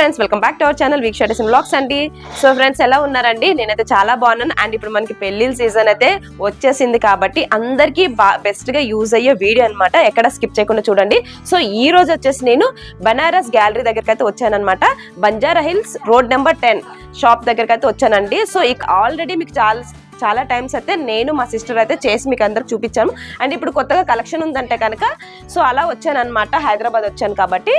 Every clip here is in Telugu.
Friends welcome back to our channel Veeksha design vlogs అండి. సో ఫ్రెండ్స్ ఎలా ఉన్నారండి? నేనైతే చాలా బాగున్నాను. అండ్ ఇప్పుడు మనకి పెళ్లిళ్ళ సీజన్ అయితే వచ్చేసింది కాబట్టి అందరికీ బెస్ట్ గా యూజ్ అయ్యే వీడియో అనమాట. ఎక్కడ స్కిప్ చేయకుండా చూడండి. సో ఈ రోజు వచ్చేసి నేను బనారస్ గ్యాలరీ దగ్గరికి అయితే వచ్చానమాట. Banjara hills road number 10 shop దగ్గరికి అయితే వచ్చానండి. సో ఆల్రెడీ మీకు చాలా టైమ్స్ అయితే నేను మా సిస్టర్ అయితే చేసి మీకు అందరికి చూపించాము. అండ్ ఇప్పుడు కొత్తగా కలెక్షన్ ఉందంటే కనుక సో అలా వచ్చాను అనమాట. హైదరాబాద్ వచ్చాను కాబట్టి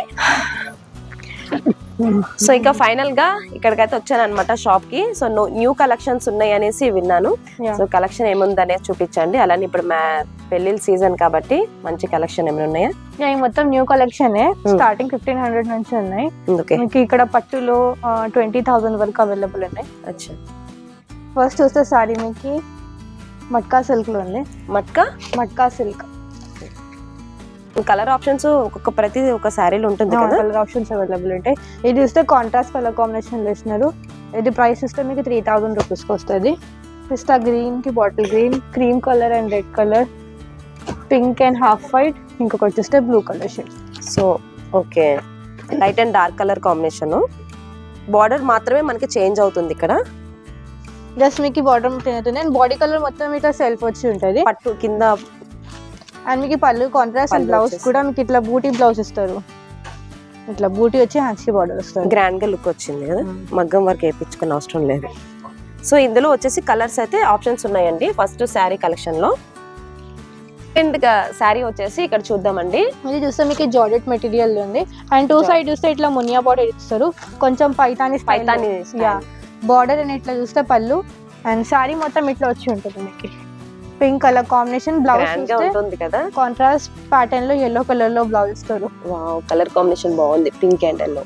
సో ఇంకా ఫైనల్ గా ఇక్కడికైతే వచ్చాను అనమాట షాప్ కి. సో న్యూ కలెక్షన్స్ ఉన్నాయి అనేసి విన్నాను. సో కలెక్షన్ ఏముంది అనేది చూపించండి. అలానే ఇప్పుడు మా పెళ్లిళ్ళ సీజన్ కాబట్టి మంచి కలెక్షన్ ఏమైనా ఉన్నాయా? మొత్తం న్యూ కలెక్షన్ స్టార్టింగ్ 1500 నుంచి ఉన్నాయి. ఇక్కడ పట్టులో 20,000 వరకు అవైలబుల్ ఉన్నాయి. అచ్చా, ఫస్ట్ చూస్తే సారీ మీకు మట్కా సిల్క్ లో ఉంది. మట్కా సిల్క్ కలర్ ఆప్షన్స్ ప్రతి ఒక్క శారీలో ఉంటుంది కదా. కలర్ ఆప్షన్స్ అవైలబుల్ ఉంటాయి. ఇది చూస్తే కాంట్రాస్ట్ కలర్ కాంబినేషన్ వేసినారు. ఇది ప్రైస్ ఇస్తే మీకు 3000 రూపీస్కి వస్తుంది. పిస్తా గ్రీన్ కి bottle green, cream colour and red colour, pink and half white, ఇంకొకటి చూస్తే blue colour shade. So okay, light and dark colour combination. Border మాత్రమే మనకి చేంజ్ అవుతుంది ఇక్కడ. జస్ట్ మీకు బార్డర్ అవుతుంది అండ్ బాడీ కలర్ మొత్తం ఇట్లా సెల్ఫ్ వచ్చి ఉంటుంది. పట్టు కింద అండ్ మీకు పళ్ళు కాంట్రాస్ట్ అండ్ బ్లౌజ్ కూడా మీకు ఇట్లా బూటీ బ్లౌజ్ ఇస్తారు. ఇట్లా బూటీ వచ్చి హ్యాండ్స్ కి బార్డర్ వస్తుంది. గ్రాండ్ గా లుక్ వచ్చింది కదా. మగ్గం వర్క్ వేయించుకునే అవసరం లేదు. సో ఇందులో వచ్చేసి కలర్స్ అయితే ఆప్షన్స్ ఉన్నాయండి. ఫస్ట్ శారీ కలెక్షన్ లో శారీ వచ్చేసి ఇక్కడ చూద్దామండి. ఇది చూస్తే మీకు జార్జెట్ మెటీరియల్ ఉంది అండ్ టూ సైడ్ చూస్తే ఇట్లా మునియా బార్డర్ ఇస్తారు. కొంచెం పైతాని బార్డర్ అని ఇట్లా చూస్తే పళ్ళు అండ్ శారీ మొత్తం ఇట్లా వచ్చి ఉంటుంది. మీకు పింక్ కలర్ కాంబినేషన్ బ్లౌజ్ ఉంటుంది కదా. కాంట్రాస్ట్ ప్యాటర్న్ లో yellow కలర్ లో బ్లౌజ్ ఇస్తారు. వావ్, కలర్ కాంబినేషన్ బాగుంది. Pink and yellow.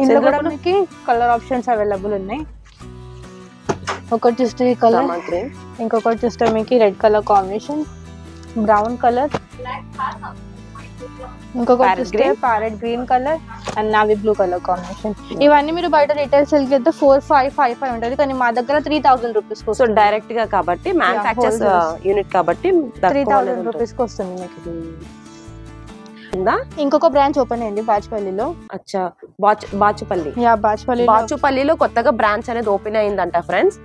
ఇందులో కూడా మీకు కలర్ ఆప్షన్స్ అవైలబుల్ ఉన్నాయి. ఒకటి చూస్తే కలర్, ఇంకొకటి చూస్తే మీకు red colour combination, brown colour, ఇంకొకటి చూస్తే parrot green colour and navy blue colour combination. ఇవన్నీ మీరు బయట రిటైల్ సేల్ కి అయితే 4555 ఉంటుంది. కానీ మా దగ్గర 3000 రూపీస్. సో డైరెక్ట్ గా కాబట్టి మ్యానుఫ్యాక్చర్స్ యూనిట్ కాబట్టి 3000 రూపీస్ కి వస్తుంది మీకు. ఇంకొక బ్రాంచ్ ఓపెన్ అయింది బాచుపల్లిలో. అచ్చా, బాచుపల్లి. బాచుపల్లిలో కొత్తగా బ్రాంచ్ అనేది ఓపెన్ అయిందంట ఫ్రెండ్స్.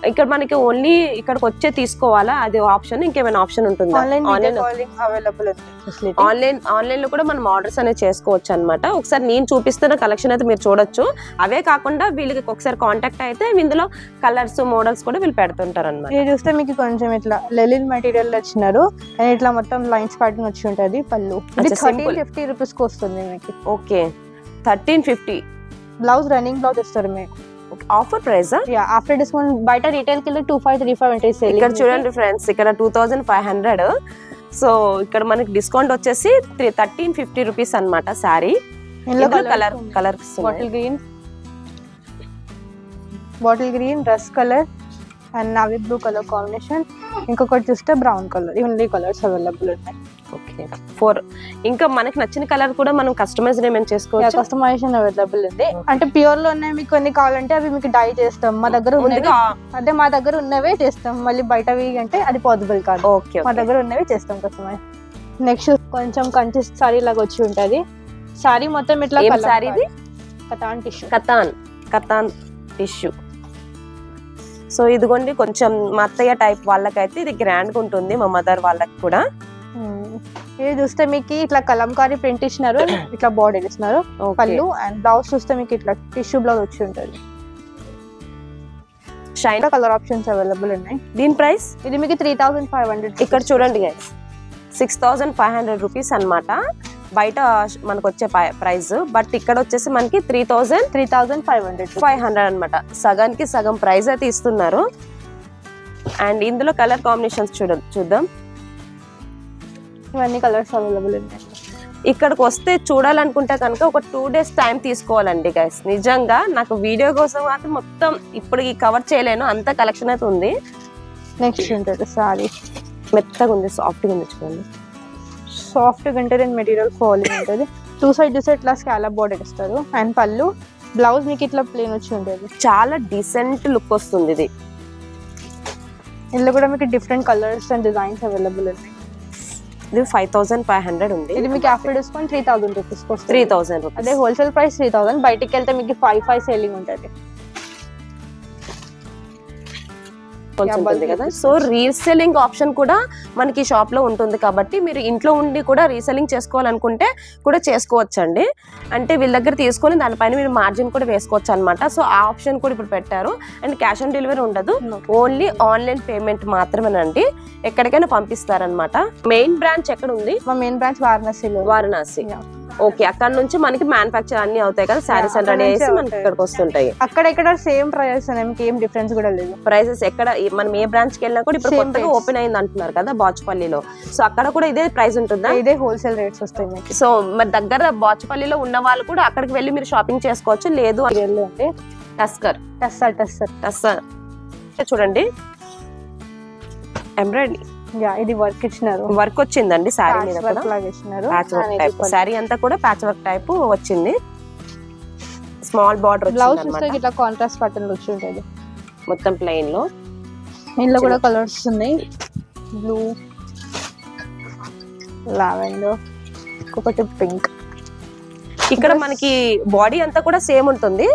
ఇక్కడ మనకి ఓన్లీ ఇక్కడికి వచ్చే తీసుకోవాలా అది ఆప్షన్? ఇంకేమైనా ఆప్షన్ ఉంటుందా? ఆన్లైన్ లో కూడా మనం ఆర్డర్స్ అనేది చేసుకోవచ్చు అనమాట. ఒకసారి నేను చూపిస్తున్న కలెక్షన్ అయితే మీరు చూడొచ్చు. అవే కాకుండా వీళ్ళకి ఒకసారి కాంటాక్ట్ అయితే ఇందులో కలర్స్ మోడల్స్ కూడా వీళ్ళు పెడుతుంటారు అనమాట. ఇది చూస్తే మీకు కొంచెం ఇట్లా లెలిన్ మెటీరియల్ వచ్చినారు అండ్ ఇట్లా మొత్తం లైన్స్ ప్యాటర్న్ వచ్చి ఉంటది. పళ్ళు 1350 రూపీస్ కి వస్తుంది మీకు. ఓకే, 1350. బ్లౌజ్ రన్నింగ్ బ్లౌజ్ ఇస్తారు మీకు. ఆఫర్ ప్రైస్ ఆఫ్టర్ డిస్కౌంట్ బయట రిటైల్ కి 2535 అంటే సేల్. ఇక్కడ చూడండి ఫ్రెండ్స్, ఇక్కడ 2500. సో ఇక్కడ మనకి డిస్కౌంట్ వచ్చేసి 1350 రూపీస్ అనమాట sari. Colour bottle green, rust colour and navy blue colour combination, ఇంకొకటి చూస్తే బ్రౌన్ కలర్. ఇవన్నీ కలర్స్ అవైలబుల్ ఉన్నాయి. ఓకే, 4 ఇంకా మనకి నచ్చిన కలర్ కూడా మనం కస్టమైజేషన్ చేసుకోవచ్చు. కస్టమైజేషన్ అవైలబుల్ ఉంది. అంటే ప్యూర్ లో ఉన్నాయి మీకు కొన్ని కావాలంటే అవి మీకు డై చేస్తాం. మా దగ్గర మా దగ్గర ఉన్నవే చేస్తాం. మళ్ళీ బయటవి అంటే అది పాసిబుల్ కాదు. ఓకే, మా దగ్గర ఉన్నవే చేస్తాం కస్టమైజ్. నెక్స్ట్ కొంచెం కంచి సారీ లాగా వచ్చి ఉంటది. సారీ మొత్తం ఇట్లా సారీ ఇది katan tissue. Katan tissue. So ఇదిగోండి, కొంచెం మా అత్తయ్య టైప్ వాళ్ళకైతే ఇది గ్రాండ్ గా ఉంటుంది. మా మదర్ వాళ్ళకి కూడా. ఇది చూస్తే మీకు ఇట్లా కలంకారీ ప్రింట్ ఇచ్చినారు, ఇట్లా బార్డర్ ఇచ్చినారు. పళ్ళు అండ్ బ్లౌజ్ చూస్తే మీకు ఇట్లా టిష్యూ బ్లౌజ్ వచ్చి ఉంటుంది. షైన్ కలర్ ఆప్షన్స్ అవైలబుల్ ఉన్నాయి. దీని ప్రైస్ ఇది మీకు 3500. ఇక్కడ చూడండి గైస్, 6500 రూపీస్ అనమాట బయట మనకు వచ్చే ప్రైస్. బట్ ఇక్కడ వచ్చేసి మనకి 3500 అనమాట. సగానికి సగం ప్రైస్ అయితే ఇస్తున్నారు. అండ్ ఇందులో కలర్ కాంబినేషన్స్ చూద్దాం. ఇవన్నీ కలర్స్ అవైలబుల్ ఉన్నాయి. ఇక్కడికి వస్తే చూడాలనుకుంటే కనుక ఒక 2 days టైం తీసుకోవాలండి గైస్. నిజంగా నాకు వీడియో కోసం అయితే మొత్తం ఇప్పుడు కవర్ చేయలేను, అంత కలెక్షన్ అయితే ఉంది. నెక్స్ట్ ఉంటుంది సారీ. మెత్తగా ఉంది, సాఫ్ట్గా ఉంది. చూడండి, సాఫ్ట్గా ఉంటుంది. మెటీరియల్ ఫాలింగ్ ఉంటుంది. టూ సైడ్ చూస్తే ఇట్లా స్కాలప్ బోర్డర్ ఇస్తారు అండ్ పళ్ళు బ్లౌజ్ మీకు ఇట్లా ప్లేన్ వచ్చి ఉంటుంది. చాలా డీసెంట్ లుక్ వస్తుంది ఇది. ఇందులో కూడా మీకు different colours and designs available ఉన్నాయి. ఇది 5500 ఉంది. ఇది మీకు ఆఫ్టర్ డిస్కౌంట్ 3000 రూపీస్ వస్తుంది. 3000 రూపీస్. అదే హోల్సేల్ ప్రైస్ 3000. బయటికి వెళ్తే మీకు 5 సేలింగ్ ఉంటుంది ఉంటుంది కదా. సో రీసెల్లింగ్ ఆప్షన్ కూడా మనకి షాప్ లో ఉంటుంది కాబట్టి మీరు ఇంట్లో ఉండి కూడా రీసెల్లింగ్ చేసుకోవాలనుకుంటే కూడా చేసుకోవచ్చు అండి. అంటే వీళ్ళ దగ్గర తీసుకొని దానిపైన మీరు మార్జిన్ కూడా వేసుకోవచ్చు అనమాట. సో ఆ ఆప్షన్ కూడా ఇప్పుడు పెట్టారు. అండ్ క్యాష్ ఆన్ డెలివరీ ఉండదు, ఓన్లీ ఆన్లైన్ పేమెంట్ మాత్రమేనండి. ఎక్కడికైనా పంపిస్తారనమాట. మెయిన్ బ్రాంచ్ ఎక్కడ ఉంది? మా మెయిన్ బ్రాంచ్ వారణాసిలో. వారణాసి. ఓకే, అక్కడ నుంచి మనకి మ్యానుఫ్యాక్చర్ అన్ని అవుతాయి కదా, సారీస్ అండ్ రెడీ చేసి మనకి ఇక్కడికి వస్తుంటాయి. అక్కడ సేమ్ ప్రైస్ మీకు ఏం డిఫరెన్స్ కూడా లేదు. ప్రైసెస్ ఎక్కడ మనం ఏ బ్రాంచ్ కి వెళ్ళినా కూడా ఇప్పుడు కొత్తగా ఓపెన్ అయింది అంటున్నారు కదా బాచుపల్లిలో. సో అక్కడ కూడా ఇదే ప్రైస్ ఉంటుందా? ఇదే హోల్సేల్ రేట్స్ వస్తాయి మీకు. సో మరి దగ్గర బాచుపల్లిలో ఉన్న వాళ్ళు కూడా అక్కడికి వెళ్ళి మీరు షాపింగ్ చేసుకోవచ్చు. లేదు అంటే టస్సర్ చూడండి, ఎంబ్రాయిడరీ ఇది వర్క్ ఇచ్చినారు. వర్క్ వచ్చిందండి సారీ మీద కూడా. ప్యాచ్ వర్క్ టైప్ సారీ అంతా కూడా ప్యాచ్ వర్క్ టైప్ వచ్చింది. స్మాల్ బార్డర్ బ్లౌజ్ చూస్తే ఇట్లా కాంట్రాస్ట్ ప్యాటర్న్ వచ్చి ఉంటుంది మొత్తం ప్లెయిన్ లో. ఇందులో కూడా కలర్స్ ఉన్నాయి, బ్లూ, లావెండర్, ఒకటి పింక్. ఇక్కడ మనకి బాడీ అంతా కూడా సేమ్ ఉంటుంది,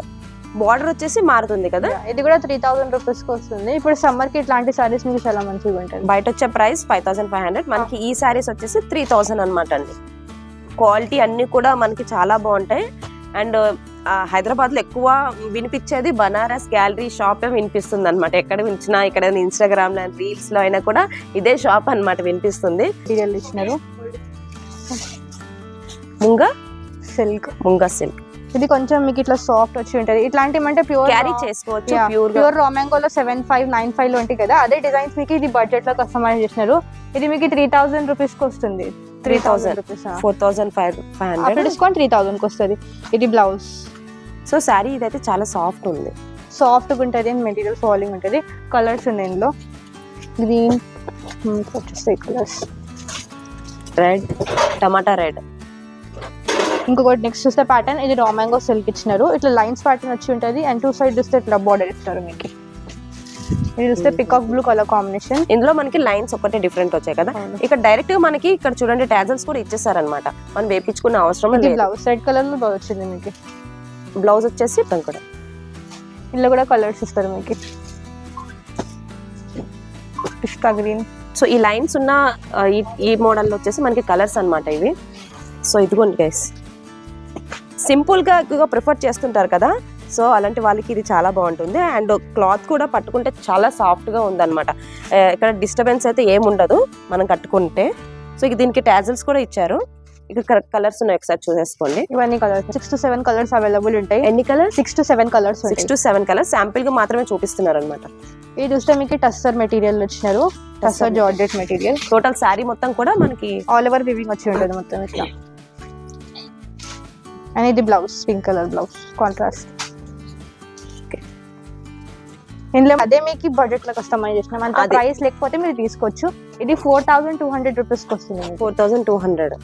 బార్డర్ వచ్చేసి మారుతుంది కదా. ఇది కూడా 3000 రూపీస్ కి వస్తుంది. ఇప్పుడు సమ్మర్ కి ఇట్లాంటి సారీస్ మీకు చాలా మంచిగా ఉంటాయి. బయట వచ్చే ప్రైస్ 5500, మనకి ఈ సారీస్ వచ్చేసి 3000 అనమాట అండి. క్వాలిటీ అన్ని కూడా మనకి చాలా బాగుంటాయి. అండ్ హైదరాబాద్ లో ఎక్కువ వినిపించేది బనారస్ గ్యాలరీ షాప్ వినిపిస్తుంది అనమాట. ఎక్కడ వినిచినా, ఇక్కడ ఇన్స్టాగ్రామ్ లో రీల్స్ లో అయినా కూడా ఇదే షాప్ అనమాట వినిపిస్తుంది. మెటీరియల్ ఇచ్చినారు ముంగా సిల్క్. ఇది కొంచెం మీకు ఇట్లా సాఫ్ట్ వచ్చి ఉంటది. ఇట్లాంటివి అంటే ప్యూర్ క్యారీ చేసుకోవచ్చు. ప్యూర్ రా మ్యాంగోలో 7595 లో ఉంటాయి కదా, అదే డిజైన్స్ మీకు ఇది బడ్జెట్ లో కస్టమైజ్ చేసినారు. ఇది మీకు 3000 రూపీస్ కి వస్తుంది. 3000 రూపీస్ 4500 డిస్కౌంట్ 3000 కి వస్తుంది. ఇది బ్లౌజ్. సో సారీ ఇదైతే చాలా సాఫ్ట్ ఉంది, సాఫ్ట్ గా ఉంటది. మెటీరియల్ ఫాలింగ్ ఉంటది. కలర్స్ ఉన్నాయి ఇందులో, గ్రీన్, కలర్స్ రెడ్, టమాటా రెడ్. ఇంకొకటి నెక్స్ట్ చూస్తే ప్యాటర్న్, ఇది రా మ్యాంగో సిల్క్ ఇచ్చినారు. ఇట్లా లైన్స్ ప్యాటర్న్ వచ్చి ఉంటది. అండ్ 2 సైడ్ చూస్తే ఇట్లా బార్డర్ ఇస్తారు మీకు. ఇది చూస్తే పికాక్ బ్లూ కలర్ కాంబినేషన్. ఇందులో మనకి లైన్స్ ఒకటే డిఫరెంట్ వచ్చాయి కదా. ఇక్కడ డైరెక్ట్ గా మనకి ఇక్కడ చూడండి టాజల్స్ కూడా ఇచ్చేసారనమాట, మనం వేపించుకున్న అవసరం లేదు. బ్లౌజ్ రెడ్ కలర్ లో బ్లౌజ్ వచ్చింది మీకు. బ్లౌజ్ వచ్చేసి కూడా ఇందులో కూడా కలర్స్ ఇస్తారు మీకు, పిస్తా గ్రీన్. సో ఈ లైన్స్ ఉన్న ఈ మోడల్ వచ్చేసి మనకి కలర్స్ అనమాట ఇవి. సో ఇదిగోండి గైస్, సింపుల్ గా ఎక్కువగా ప్రిఫర్ చేస్తుంటారు కదా, సో అలాంటి వాళ్ళకి ఇది చాలా బాగుంటుంది. అండ్ క్లాత్ కూడా పట్టుకుంటే చాలా సాఫ్ట్ గా ఉందన్నమాట. ఇక్కడ డిస్టర్బెన్స్ అయితే ఏమి ఉండదు మనం కట్టుకుంటే. సో దీనికి టాజల్స్ కూడా ఇచ్చారు. ఇక్కడ కలర్స్ ఉన్నాయి, ఒకసారి చూసేసుకోండి. ఇవన్నీ కలర్స్ 6 to 7 కలర్స్ అవైలబుల్ ఉంటాయి. ఎన్ని colours? 6 to 7 colours. 6 to 7 colours sample గా మాత్రమే చూపిస్తున్నారు అనమాట. ఇది చూస్తే మీకు టస్సర్ మెటీరియల్ వచ్చినారు, tussar georgette material. Total sari మొత్తం కూడా మనకి ఆల్ ఓవర్ వివింగ్ వచ్చి ఉంటుంది మొత్తం ఇట్లా. అండ్ ఇది blouse, pink colour blouse contrast. ఇందులో అదే మీకు బడ్జెట్ లో కస్టమైజ్ చేసినాం. అంత ప్రైస్ లేకపోతే మీరు తీసుకోవచ్చు. ఇది 4200 రూపీస్ కి వస్తుంది. 4200.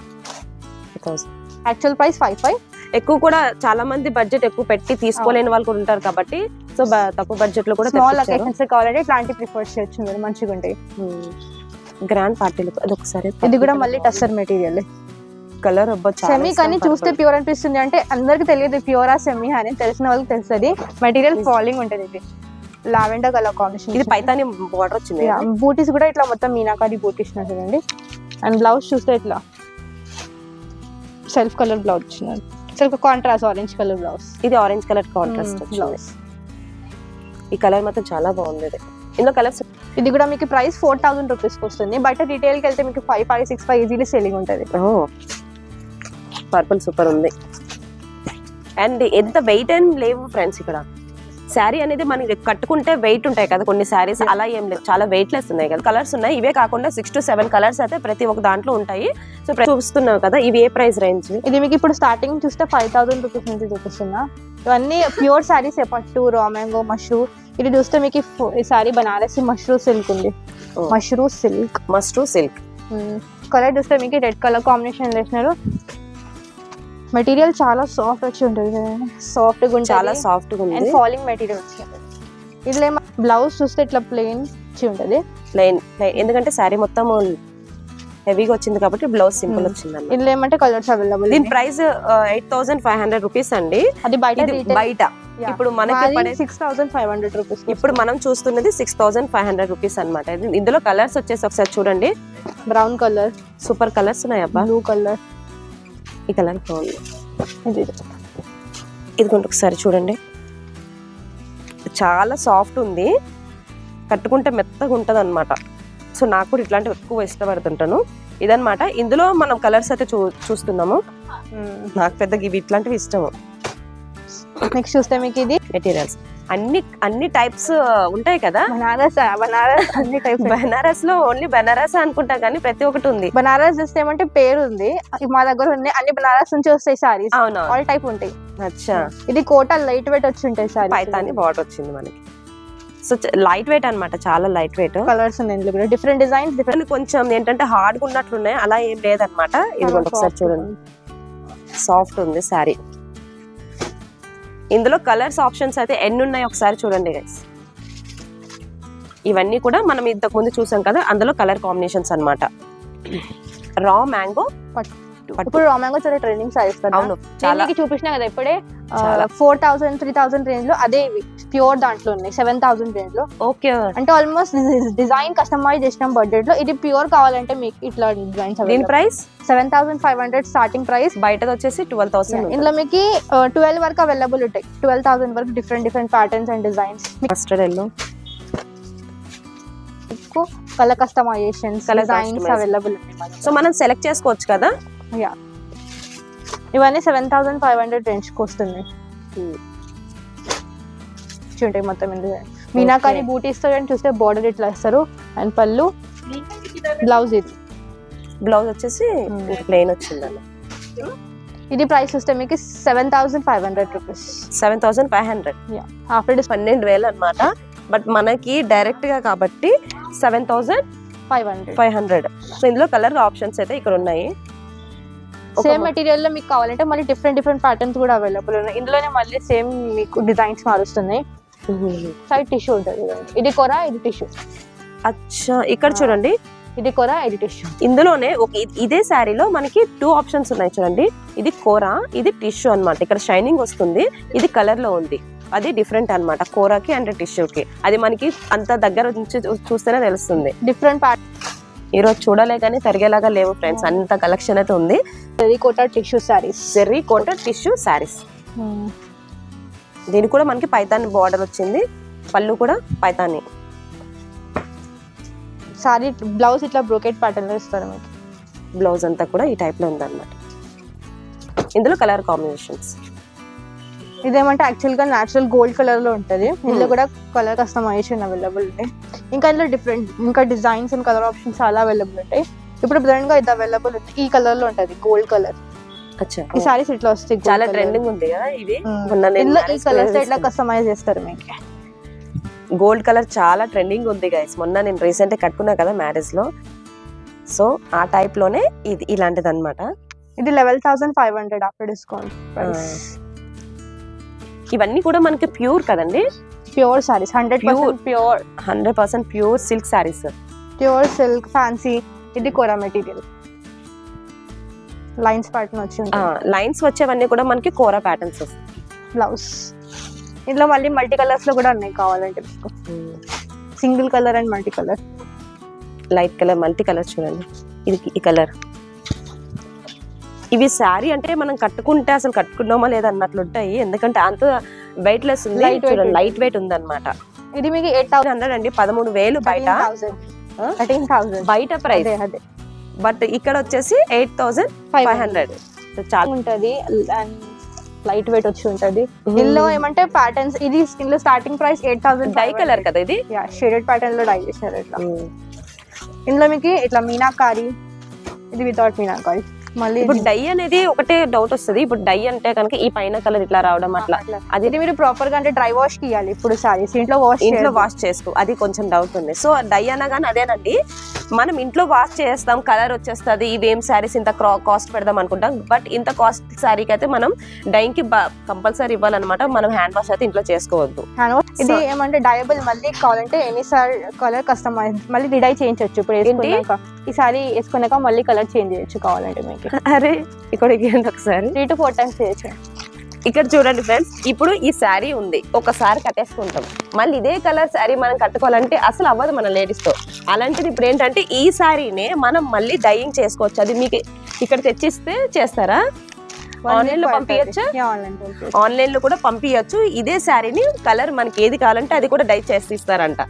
Actual price 55. ఎక్కువ కూడా చాలా మంది బడ్జెట్ ఎక్కువ పెట్టి తీసుకోలేని వాళ్ళు కూడా ఉంటారు కాబట్టి, సో తక్కువ బడ్జెట్ లో కూడా స్మాల్ అకేషన్స్ కావాలంటే ఇట్లాంటి ప్రిఫర్ చేయొచ్చు మీరు, మంచిగా ఉంటాయి. గ్రాండ్ పార్టీలు అదొకసారి. ఇది కూడా మళ్ళీ టస్సర్ మెటీరియల్ కలర్ సెమీ, కానీ చూస్తే ప్యూర్ అనిపిస్తుంది. అంటే అందరికి తెలియదు ప్యూరా సెమీ అని, తెలిసిన వాళ్ళకి తెలుస్తుంది. మెటీరియల్ ఫాలింగ్ ఉంటుంది. ఇది లావెండర్ కలర్ కాంబినేషన్. ఇది పైతాని బార్డర్ వచ్చింది. బూటీస్ కూడా ఇట్లా మొత్తం మీనాకారి బూటీస్ చూడండి. అండ్ బ్లౌజ్ చూస్తే ఇట్లా సెల్ఫ్ కలర్ బ్లౌజ్ వచ్చింది. Self contrast orange colour blouse. ఇది ఆరెంజ్ కలర్ కాంట్రాస్ట్ బ్లౌజ్. ఈ కలర్ మాత్రం చాలా బాగుంది. ఇందులో కలర్స్. ఇది కూడా మీకు ప్రైస్ 4000 రూపీస్ వస్తుంది. బయట రీటైల్ కి వెళ్తే మీకు 5565 ఈజీలీ సెల్లింగ్ ఉంటుంది. పర్పుల్ సూపర్ ఉంది. అండ్ ఎంత వెయిట్ ఏం లేవు ఫ్రెండ్స్. ఇక్కడ శారీ అనేది మనకి కట్టుకుంటే వెయిట్ ఉంటాయి కదా కొన్ని శారీస్, అలా ఏం లేదు, చాలా వెయిట్ లెస్ ఉన్నాయి కదా. కలర్స్ ఉన్నాయి. ఇవే కాకుండా 6 to 7 కలర్స్ అయితే ప్రతి ఒక్క దాంట్లో ఉంటాయి. సో చూస్తున్నావు కదా, ఇవి ఏ ప్రైస్ రేంజ్? ఇది మీకు ఇప్పుడు స్టార్టింగ్ చూస్తే 5000 రూపీస్ నుంచి చూపిస్తున్నా. ఇవన్నీ ప్యూర్ శారీస్, పట్టు, రా మ్యాంగో, మష్రూ. ఇది చూస్తే మీకు ఈ సారీ బనారసి మష్రూ సిల్క్ ఉంది. మష్రూ సిల్క్ కలర్ చూస్తే మీకు రెడ్ కలర్ కాంబినేషన్ వేసినారు. మెటీరియల్ చాలా సాఫ్ట్ వచ్చి ఉంటుంది, సాఫ్ట్ గా చాలా సాఫ్ట్ గా ఉంది. అండ్ ఫాలింగ్ మెటీరియల్ వచ్చింది. ఇదిలో బ్లౌజ్ చూస్తే ఇట్లా ప్లెయిన్ వచ్చి ఉంటుంది. ప్లెయిన్ ఎందుకంటే శారీ మొత్తం హెవీగా వచ్చింది కాబట్టి బ్లౌజ్ సింపుల్ వచ్చింది. ఇందులో ఏమంటే కలర్స్ అవైలబుల్. దీని ప్రైస్ 8500 రూపీస్ అండి. అది బయట ఇప్పుడు మనకి 6500 రూపీస్. ఇప్పుడు మనం చూస్తున్నది 6500 రూపీస్ అనమాట. ఇందులో కలర్స్ వచ్చేసి ఒకసారి చూడండి. బ్రౌన్ కలర్, సూపర్ కలర్స్ ఉన్నాయి అబ్బా. బ్లూ కలర్, ఈ కలర్ బాగుంది. ఇది కొంచెం ఒకసారి చూడండి, చాలా సాఫ్ట్ ఉంది, కట్టుకుంటే మెత్తగా ఉంటుంది అనమాట. సో నాకు కూడా ఇట్లాంటివి ఎక్కువ ఇష్టపడుతుంటాను. ఇదనమాట. ఇందులో మనం కలర్స్ అయితే చూస్తున్నాము. నాకు పెద్దగా ఇవి ఇట్లాంటివి ఇష్టము. నెక్స్ట్ చూస్తే మీకు ఇది మెటీరియల్స్ అన్ని టైప్స్ ఉంటాయి కదా. బనారస్ అన్ని టైప్స్. బనారస్ లో ఓన్లీ బనారస్ అనుకుంటా కానీ ప్రతి ఒక్కటి ఉంది. బనారస్ చూస్తే ఏమంటే పేరు ఉంది, మా దగ్గర ఉన్నాయి అన్ని బనారస్ నుంచి వస్తాయి సారీస్. అవును, ఆల్ టైప్ ఉంటాయి. అచ్చా. ఇది కోటా లైట్ వెయిట్ వచ్చి ఉంటాయి సారీ. పైతాని బార్డర్ వచ్చింది మనకి. సో లైట్ వెయిట్ అనమాట, చాలా లైట్ వెయిట్. కలర్స్ ఉన్నాయి ఇందులో కూడా, డిఫరెంట్ డిజైన్స్. డిఫరెంట్ కొంచెం ఏంటంటే హార్డ్ గా ఉన్నట్లున్నాయి, అలా ఏం లేదనమాట. ఇది ఒకసారి చూడండి, సాఫ్ట్ ఉంది సారీ. ఇందులో కలర్స్ ఆప్షన్స్ అయితే ఎన్ని ఉన్నాయి ఒకసారి చూడండి గైస్. ఇవన్నీ కూడా మనం ఇంతకు ముందు చూసాం కదా, అందులో కలర్ కాంబినేషన్స్ అన్నమాట. రా మ్యాంగో ఇప్పుడు రా మ్యాంగో చాలా ట్రెండింగ్ సారీస్ కదా. అవును, చాలా చూపించినా కదా ఇప్పుడే. 4000 3000 రేంజ్ లో అదే ప్యూర్ దాంట్లో ఉన్నాయి 7000 రేంజ్ లో. ఓకే, అంటే ఆల్మోస్ట్ డిజైన్ కస్టమైజ్ చేసిన బడ్జెట్ లో. ఇది ప్యూర్ కావాలంటే మీకు ఇట్లా డిజైన్స్. దీని ప్రైస్ 7500 స్టార్టింగ్ ప్రైస్. బయటది వచ్చేసి 12000. ఇందులో మీకు 12 వరకు అవైలబుల్ ఉంటాయి. 12000 వరకు different patterns and designs. Mustard yellow colour customisations, designs available ఉంటాయి. సో మనం సెలెక్ట్ చేసుకోవచ్చు కదా. ఇవన్నీ 7500 రేంజ్ కి వస్తుంది. చూడండి మొత్తం ఇందులో మీనాకారి బూటీస్ తో చూస్తే బార్డర్ ఇట్లా ఇస్తారు. అండ్ పళ్ళు, బ్లౌజ్. ఇది బ్లౌజ్ వచ్చేసి ప్లెయిన్ వచ్చిందన్న. ఇది ప్రైస్ వస్తే మీకు 7500 రూపీస్. 7500 ఆఫ్టర్ డిస్కౌంట్ 12000 అనమాట. బట్ మనకి డైరెక్ట్ గా కాబట్టి 7500. సో ఇందులో కలర్ ఆప్షన్స్ అయితే ఇక్కడ ఉన్నాయి. సేమ్ మెటీరియల్ లో మీకు కావాలంటే మళ్ళీ డిఫరెంట్ ప్యాటర్న్స్ కూడా అవైలబుల్ ఉన్నాయి. ఇందులోనే మళ్ళీ సేమ్ మీకు డిజైన్స్ మారుస్తున్నాయి. సైడ్ టిష్యూ ఉంటుంది. ఇది కొరా, ఇది టిష్యూ. అచ్చా, ఇక్కడ చూడండి, ఇది కొరా, ఇది టిష్యూ. ఇందులోనే ఇదే శారీలో మనకి 2 ఆప్షన్స్ ఉన్నాయి చూడండి. ఇది కోరా, ఇది టిష్యూ అన్నమాట. ఇక్కడ షైనింగ్ వస్తుంది, ఇది కలర్ లో ఉంది. అది డిఫరెంట్ అన్నమాట, కోరాకి అండ్ టిష్యూకి. అది మనకి అంత దగ్గర నుంచి చూస్తేనే తెలుస్తుంది. డిఫరెంట్ ప్యాటర్న్ ఈరోజు చూడలే కానీ తరిగేలాగా లేవు ఫ్రెండ్స్, అంత కలెక్షన్ అయితే ఉంది. టెర్రీకోటా టిష్యూ సారీస్. టెర్రీకోటా టిష్యూ సారీస్. దీనికి కూడా మనకి పైతాని బార్డర్ వచ్చింది, పళ్ళు కూడా పైతాని. సారీ బ్లౌజ్ ఇట్లా బ్రోకెట్ ప్యాటర్న్ లో ఇస్తారు మీకు. బ్లౌజ్ అంతా కూడా ఈ టైప్ లో ఉందన్నమాట. ఇందులో కలర్ కాంబినేషన్స్. ఇదేమంటే యాక్చువల్ గా నేచురల్ గోల్డ్ కలర్ లో ఉంటది. ఇందులో కూడా కలర్ కస్టమైజేషన్ అవైలబుల్ ఉంటాయి. ఇంకా ఇందులో డిఫరెంట్ ఇంకా డిజైన్స్ అండ్ కలర్ ఆప్షన్స్ చాలా అవైలబుల్ ఉంటాయి. ఇప్పుడు ప్రజెంట్ గా ఇది అవైలబుల్ ఉంది, ఈ కలర్ లో ఉంటది, గోల్డ్ కలర్. ఈ సారీస్ ఇట్లా వస్తాయి, చాలా ట్రెండింగ్ ఉంది కదా ఇది. ఈ కలర్స్ ఇట్లా కస్టమైజ్ చేస్తారు మీకు. గోల్డ్ కలర్ చాలా ట్రెండింగ్ ఉంది గైస్. మొన్న నేను రీసెంట్ గా కట్టుకున్నా కదా మ్యారేజ్ లో. సో ఆ టైప్ లోనే ఇది ఇలాంటిది అనమాట. ఇది 11500 ఆఫ్టర్ డిస్కౌంట్. ఇవన్నీ కూడా మనకి ప్యూర్ కదండి, pure saris. 100% pure, 100% pure silk saris. Pure silk fancy. ఇది కోరా మెటీరియల్, లైన్స్ ప్యాటర్న్ వచ్చి లైన్స్ వచ్చేవన్నీ కూడా మనకి కోరా ప్యాటర్న్స్ వస్తాయి. బ్లౌజ్ ఇందులో మళ్ళీ మల్టీ కలర్స్ లో కూడా ఉన్నాయి కావాలంటే మీకు. Single colour and multi colour. Light colour, multi colour చూడండి. ఇది ఈ కలర్. ఇవి శారీ అంటే మనం కట్టుకుంటే అసలు కట్టుకున్నామా లేదా అన్నట్లు ఉంటాయి, ఎందుకంటే అంత వెయిట్ లెస్ ఉంది, లైట్ వెయిట్ ఉంది అనమాట. ఇది మీకు 8500 అండి. 13000 బయట, 13,000 బయట ప్రైస్. అదే బట్ ఇక్కడ వచ్చేసి 8500. చాలా ఉంటది, లైట్ వెయిట్ వచ్చి ఉంటది. ఇందులో ఏమంటే ప్యాటర్న్స్, ఇది ఇందులో స్టార్టింగ్ ప్రైస్ 8000. డై కలర్ కదా ఇది, షేడెడ్ ప్యాటర్న్ లో డై చేశారు ఇట్లా. ఇందులో మీకు ఇట్లా మీనాకారి, ఇది వితౌట్ మీనాకారి. మళ్ళీ ఇప్పుడు డై అనేది ఒకటే డౌట్ వస్తుంది. ఇప్పుడు డై అంటే కనుక ఈ పైన కలర్ ఇట్లా రావడం అట్లా, అది మీరు ప్రాపర్ గా అంటే డ్రై వాష్ కి ఇవ్వాలి. ఇప్పుడు సారీస్ ఇంట్లో వాష్ చేసుకో, అది కొంచెం డౌట్ ఉంది. సో డై అనగానే అదేనండి, మనం ఇంట్లో వాష్ చేస్తాం, కలర్ వచ్చేస్తుంది, ఇవేం శారీస్ ఇంత కాస్ట్ పెడదాం అనుకుంటాం. బట్ ఇంత కాస్ట్ శారీకి అయితే మనం డైకి కంపల్సరీ ఇవ్వాలన్నమాట. మనం హ్యాండ్ వాష్ అయితే ఇంట్లో చేసుకోవద్దు. ఇది ఏమంటే డయబుల్, మళ్ళీ కావాలంటే ఎనీసారి కలర్ కస్టమైజ్ మళ్ళీ రిడై చేయించవచ్చు. ఇప్పుడు ఈ సారీ వేసుకున్నాక మళ్ళీ కలర్ చేంజ్ చేయొచ్చు కావాలంటే మీకు. అరే ఇక్కడ ఒకసారి 3 to 4 times చేయొచ్చు. ఇక్కడ చూడండి ఫ్రెండ్స్, ఇప్పుడు ఈ శారీ ఉంది, ఒకసారి కట్టేసుకుంటాం, మళ్ళీ ఇదే కలర్ శారీ మనం కట్టుకోవాలంటే అసలు అవ్వదు మన లేడీస్ తో. అలాంటిది ఇప్పుడు ఏంటంటే ఈ శారీనే మనం మళ్ళీ డైయింగ్ చేసుకోవచ్చు. అది మీకు ఇక్కడ తెచ్చిస్తే చేస్తారా? ఆన్లైన్ లో పంపించచ్చు, ఆన్లైన్ లో కూడా పంపించచ్చు. ఇదే శారీని కలర్ మనకి ఏది కావాలంటే అది కూడా డై చేసి ఇస్తారంట.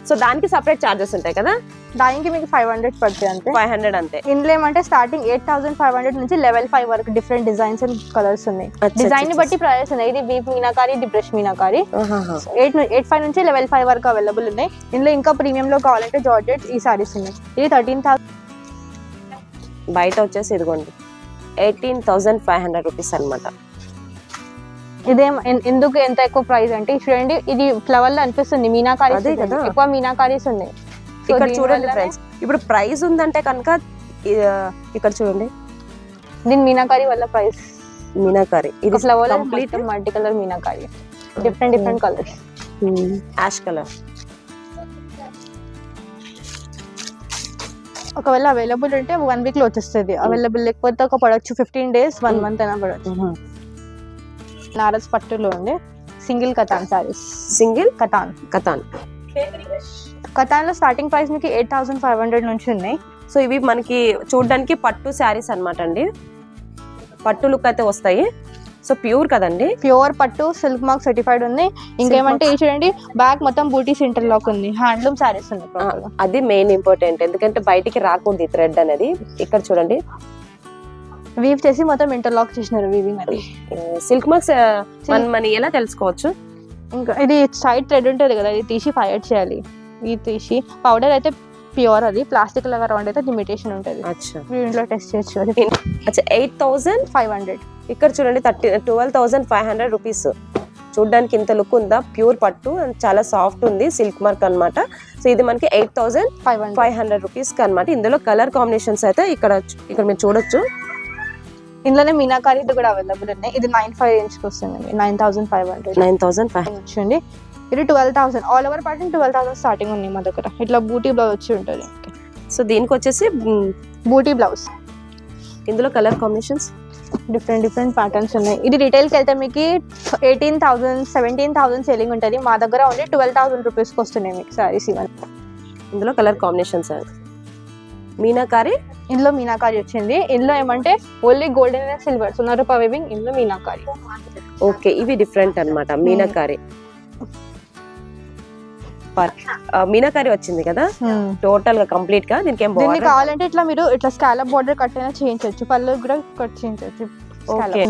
సో దానికి సపరేట్ చార్జెస్ ఉంటాయి కదా? దానికి మీకు 500 పడుతుంది అంతే. 500 అంతే. ఇందులో ఏమంటే స్టార్టింగ్ 8500 నుంచి లెవెల్ 5 వరకు డిఫరెంట్ డిజైన్స్ అండ్ కలర్స్ ఉన్నాయి. డిజైన్ ని బట్టి ప్రైస్ ఉన్నాయి. ఇది వీప్ మీనాకారి, ఇది బ్రష్ మీనాకారి. 85 నుంచి లెవెల్ 5 వరకు అవైలబుల్ ఉన్నాయి. ఇందులో ఇంకా ప్రీమియం లో కావాలంటే జార్జెట్ ఈ సారీస్ ఉన్నాయి. ఇది 13,000. బయట వచ్చేసి ఇదిగోండి 18,500 రూపీస్ అనమాట. ఇదేం ఎందుకు ఎంత ఎక్కువ ప్రైస్ అంటే చూడండి, ఇది ఫ్లవర్ లో అనిపిస్తుంది మీనాకారి, ఎక్కువ మీనాకారీస్ ఉన్నాయి. ఇక్కడ చూడండి ఫ్రెండ్స్, ఇప్పుడు ప్రైస్ ఉందంటే కనుక ఇక్కడ చూడండి, దీని మీనాకారి వల్ల ప్రైస్. మీనాకారి ఇది flower complete multi colour meenakari, different colours. Ash colour. ఒకవేళ అవైలబుల్ ఉంటే 1 week లో వచ్చేస్తుంది. అవైలబుల్ లేకపోతే ఒక పడవచ్చు 15 days, 1 month అయినా పడవచ్చు. నారస్ పట్టులో ఉండే సింగిల్ కతాన్ సారీస్. సింగిల్ కతాన్ లో స్టార్టింగ్ ప్రైస్ మీకు 8,500 నుంచి ఉన్నాయి. సో ఇవి మనకి చూడడానికి పట్టు శారీస్ అనమాట అండి. పట్టు లుక్ అయితే వస్తాయి. సో ప్యూర్ కదండి, ప్యూర్ పట్టు, సిల్క్ మార్క్ సర్టిఫైడ్ ఉంది. ఇంకేమంటే చూడండి, బ్యాక్ మొత్తం బూటీస్ ఇంటర్లాక్ ఉంది, హ్యాండ్లూమ్ సారీస్ ఉన్నాయి. అది మెయిన్ ఇంపార్టెంట్, ఎందుకంటే బయటికి రాకూడదు ఈ థ్రెడ్ అనేది. ఇక్కడ చూడండి వీవ్ చేసి మొత్తం ఇంటర్లాక్ చేసినారు. వీవింగ్ అది సిల్క్ మార్క్స్ మనం ఎలా తెలుసుకోవచ్చు? ఇంకా ఇది సైడ్ థ్రెడ్ ఉంటుంది కదా, ఇది తీసి ఫైర్ చేయాలి. ఇది తీసి పౌడర్ అయితే ప్యూర్, అది ప్లాస్టిక్ లాగా రౌండ్ అయితే లిమిటేషన్ ఉంటుంది. ఇంట్లో టెస్ట్ చేయొచ్చు. 8,500. ఇక్కడ చూడండి 12,500 రూపీస్. చూడడానికి ఇంత లుక్ ఉందా? ప్యూర్ పట్టు, చాలా సాఫ్ట్ ఉంది, సిల్క్ మార్క్ అనమాట. సో ఇది మనకి 8,500 రూపీస్ కి అనమాట. ఇందులో కలర్ కాంబినేషన్స్ అయితే ఇక్కడ మీరు చూడొచ్చు. ఇందులోనే మీనాకారి కూడా అవైలబుల్ ఉన్నాయి. ఇది 9.5 range కి వస్తుంది. 9,500 వచ్చింది. ఇది 12,000 ఆల్ ఓవర్ ప్యాటర్న్. 12,000 స్టార్టింగ్ ఉంది మా దగ్గర. ఇట్లా బూటీ బ్లౌజ్ వచ్చి ఉంటుంది. సో దీనికి వచ్చేసి బూటీ బ్లౌజ్. ఇందులో కలర్ కాంబినేషన్స్ డిఫరెంట్ ప్యాటర్న్స్ ఉన్నాయి. ఇది రిటైల్ కి వెళ్తే మీకు 18,000 17,000 సెల్లింగ్ ఉంటుంది. మా దగ్గర ఓన్లీ 12,000 రూపీస్ కి వస్తున్నాయి మీకు సారీస్ ఇవన్నీ. ఇందులో కలర్ కాంబినేషన్స్ మీనాకారి. ఇందులో మీనాకారి వచ్చింది. ఇందులో ఏమంటే ఓన్లీ గోల్డెన్ అండ్ సిల్వర్, సున్నా రూపాయ వీవింగ్. ఇందులో మీనాకారి. ఓకే, ఇవి డిఫరెంట్ అన్నమాట. మీనాకారి మీనాకారి వచ్చింది కదా టోటల్ గా కంప్లీట్ గా. దీనికి ఏం బార్డర్ కావాలంటే ఇట్లా మీరు ఇట్లా స్కాలప్ బార్డర్ కట్ అయినా చేయించవచ్చు, పళ్ళు కూడా కట్ చేయించవచ్చు. ఓకే,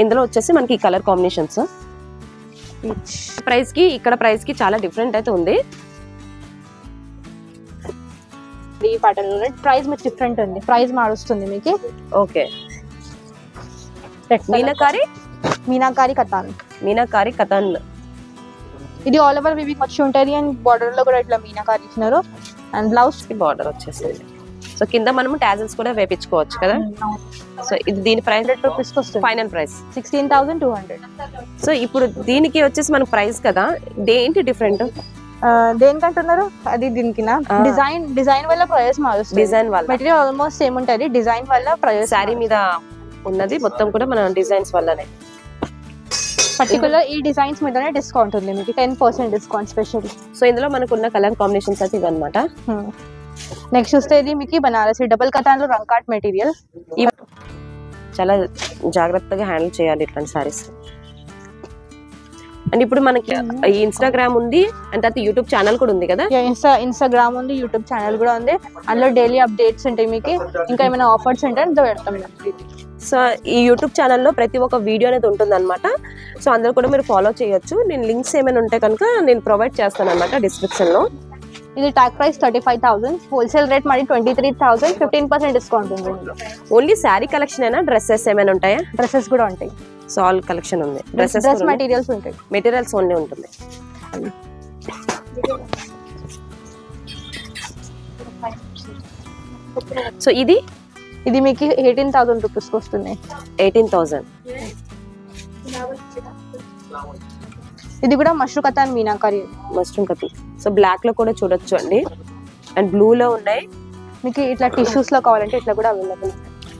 ఇందులో వచ్చేసి మనకి కలర్ కాంబినేషన్స్ ప్రైస్ కి ఇక్కడ ప్రైస్ కి చాలా డిఫరెంట్ అయితే ఉంది. ఈ ప్యాటర్న్ లో ప్రైస్ మీకు డిఫరెంట్ ఉంది, ప్రైస్ మారుస్తుంది మీకు. ఓకే, మీనాకారి కతాన్. ఇది ఆల్ ఓవర్ వీవింగ్ వచ్చి ఉంటుంది. అండ్ బార్డర్ లో కూడా ఇట్లా మీనాకారి ఇచ్చినారు. అండ్ బ్లౌజ్ కి బార్డర్ వచ్చేసింది. సో కింద మనము టాజల్స్ కూడా వేపించుకోవచ్చు కదా. సో ఇది దీని ప్రైస్ 100 రూపీస్ వస్తుంది. Final price 16,200. సో ఇప్పుడు దీనికి వచ్చేసి మనకు ప్రైస్ కదా, ఏంటి డిఫరెంట్? దేనికంటున్నారు? అది దీనికి డిజైన్ వల్ల ప్రైస్ మారుస్తుంది. డిజైన్ వల్ల మెటీరియల్ ఆల్మోస్ట్ సేమ్ ఉంటుంది, డిజైన్ వల్ల ప్రైస్. శారీ మీద ఉన్నది మొత్తం కూడా మన డిజైన్స్ వల్లనే. పర్టికులర్ ఈ డిజైన్స్ మీదనే డిస్కౌంట్ ఉంది మీకు, 10% డిస్కౌంట్ స్పెషల్. సో ఇందులో మనకు ఉన్న కలర్ కాంబినేషన్స్ అయితే ఇవన్నమాట. నెక్స్ట్ చూస్తే ఇది మీకు బనారసి డబుల్ కతాన్ లో రంకాట్ మెటీరియల్. చాలా జాగ్రత్తగా హ్యాండిల్ చేయాలి ఇట్లాంటి సారీస్. అండ్ ఇప్పుడు మనకి ఇన్స్టాగ్రామ్ ఉంది, అండ్ తర్వాత యూట్యూబ్ ఛానల్ కూడా ఉంది కదా. ఇన్స్టాగ్రామ్ ఉంది, యూట్యూబ్ ఛానల్ కూడా ఉంది. అందులో డైలీ అప్డేట్స్ ఉంటాయి మీకు. ఇంకా ఏమైనా ఆఫర్స్ ఉంటాయి అందులో పెడతాం. సో ఈ యూట్యూబ్ ఛానల్లో ప్రతి ఒక్క వీడియో అనేది ఉంటుంది అనమాట. సో అందులో కూడా మీరు ఫాలో చేయొచ్చు. నేను లింక్స్ ఏమైనా ఉంటే కనుక నేను ప్రొవైడ్ చేస్తాను అనమాట డిస్క్రిప్షన్ లో. ఇది టాగ్ ప్రైస్ 35,000, హోల్సేల్ రేట్ మరి 23,000, 15% డిస్కౌంట్ ఉంది. ఓన్లీ శారీ కలెక్షన్ అయినా డ్రెస్సెస్ ఏమైనా ఉంటాయా? డ్రెస్సెస్ కూడా ఉంటాయి. సో ఆల్ కలెక్షన్ ఉంది. డ్రెస్ మెటీరియల్స్ ఉంటాయి. మెటీరియల్స్ ఓన్లీ ఉంటుంది. సో ఇది మీకు 18,000 రూపీస్కి వస్తుంది. 18,000. ఇది కూడా mushroom katan meenakari. Mushroom katan. So black లో కూడా చూడొచ్చు అండి. అండ్ బ్లూలో ఉన్నాయి. మీకు ఇట్లా టిష్యూస్ లో కావాలంటే ఇట్లా కూడా అవైలబుల్.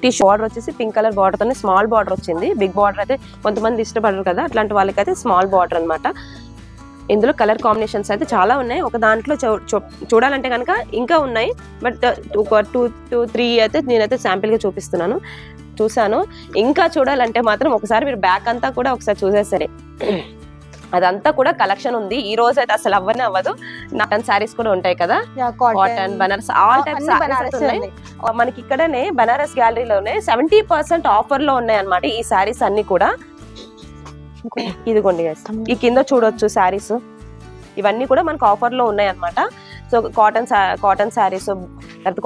టిష్యూ బార్డర్ వచ్చేసి పింక్ కలర్ బార్డర్ తోనే స్మాల్ బార్డర్ వచ్చింది. బిగ్ బార్డర్ అయితే కొంతమంది ఇష్టపడరు కదా, అట్లాంటి వాళ్ళకైతే స్మాల్ బార్డర్ అనమాట. ఇందులో కలర్ కాంబినేషన్స్ అయితే చాలా ఉన్నాయి. ఒక దాంట్లో చూడాలంటే కనుక ఇంకా ఉన్నాయి, బట్ ఒక 2-3 అయితే నేనైతే శాంపిల్ గా చూసాను. ఇంకా చూడాలంటే మాత్రం ఒకసారి మీరు బ్యాక్ అంతా కూడా ఒకసారి చూసేసరి అదంతా కూడా కలెక్షన్ ఉంది. ఈ రోజు అయితే అసలు అవ్వదు. కాటన్ శారీస్ కూడా ఉంటాయి కదా, cotton Banaras all type saris ఉన్నాయి. మనకి ఇక్కడనే బనారస్ గ్యాలరీలోనే 70% ఆఫర్ లో ఉన్నాయి అన్నమాట ఈ శారీస్ అన్ని కూడా. ఇదిగోండి ఈ కింద చూడొచ్చు శారీస్, ఇవన్నీ కూడా మనకు ఆఫర్ లో ఉన్నాయి అన్నమాట. So cotton saris,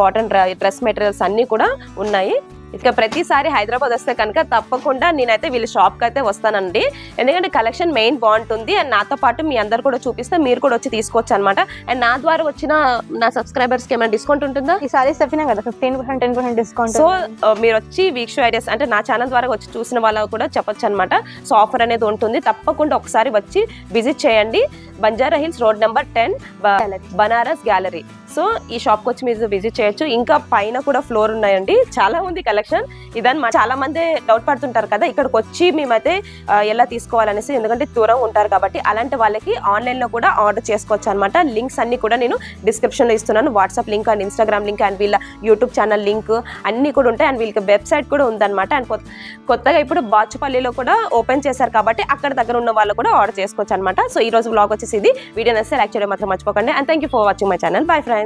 cotton dress materials అన్ని కూడా ఉన్నాయి. ఇక ప్రతిసారి హైదరాబాద్ వస్తే కనుక తప్పకుండా నేనైతే వీళ్ళ షాప్ కి అయితే వస్తానండి, ఎందుకంటే కలెక్షన్ మెయిన్ బాగుంటుంది. అండ్ నాతో పాటు మీ అందరు కూడా చూపిస్తే మీరు కూడా వచ్చి తీసుకోవచ్చు అనమాట. అండ్ నా ద్వారా వచ్చిన నా సబ్స్క్రైబర్స్ కి ఏమైనా డిస్కౌంట్ ఉంటుందా? ఈ సారీస్ చెప్పినా కదా 15% 10% డిస్కౌంట్. సో మీరు వచ్చి వీక్ష ఐడియాస్ అంటే నా ఛానల్ ద్వారా వచ్చి చూసిన వాళ్ళు కూడా చెప్పొచ్చు అనమాట. సో ఆఫర్ అనేది ఉంటుంది, తప్పకుండా ఒకసారి వచ్చి విజిట్ చేయండి. Banjara hills road number 10 Banaras gallery. So ఈ షాప్ కి వచ్చి మీరు విజిట్ చేయొచ్చు. ఇంకా పైన కూడా ఫ్లోర్ ఉన్నాయండి, చాలా ఉంది కలెక్షన్. ఇదని చాలా మంది డౌట్ పడుతుంటారు కదా ఇక్కడికి వచ్చి మేమైతే ఎలా తీసుకోవాలనేసి, ఎందుకంటే దూరం ఉంటారు కాబట్టి. అలాంటి వాళ్ళకి ఆన్లైన్ లో కూడా ఆర్డర్ చేసుకోవచ్చు అనమాట. లింక్స్ అన్ని కూడా నేను డిస్క్రిప్షన్ లో ఇస్తున్నాను. WhatsApp link and Instagram link and వీళ్ళ యూట్యూబ్ ఛానల్ లింక్ అన్ని కూడా ఉంటాయి. అండ్ వీళ్ళకి వెబ్సైట్ కూడా ఉందన్నమాట. అండ్ కొత్తగా ఇప్పుడు బాచుపల్లిలో కూడా ఓపెన్ చేశారు కాబట్టి అక్కడ దగ్గర ఉన్న వాళ్ళు కూడా ఆర్డర్ చేసుకోవచ్చు అనమాట. సో ఈ రోజు వ్లాగ్ వచ్చేసి ఇది. వీడియో నచ్చితే లైక్ చేయడం మాత్రం మర్చిపోకండి. And thank you for watching my channel. Bye friends.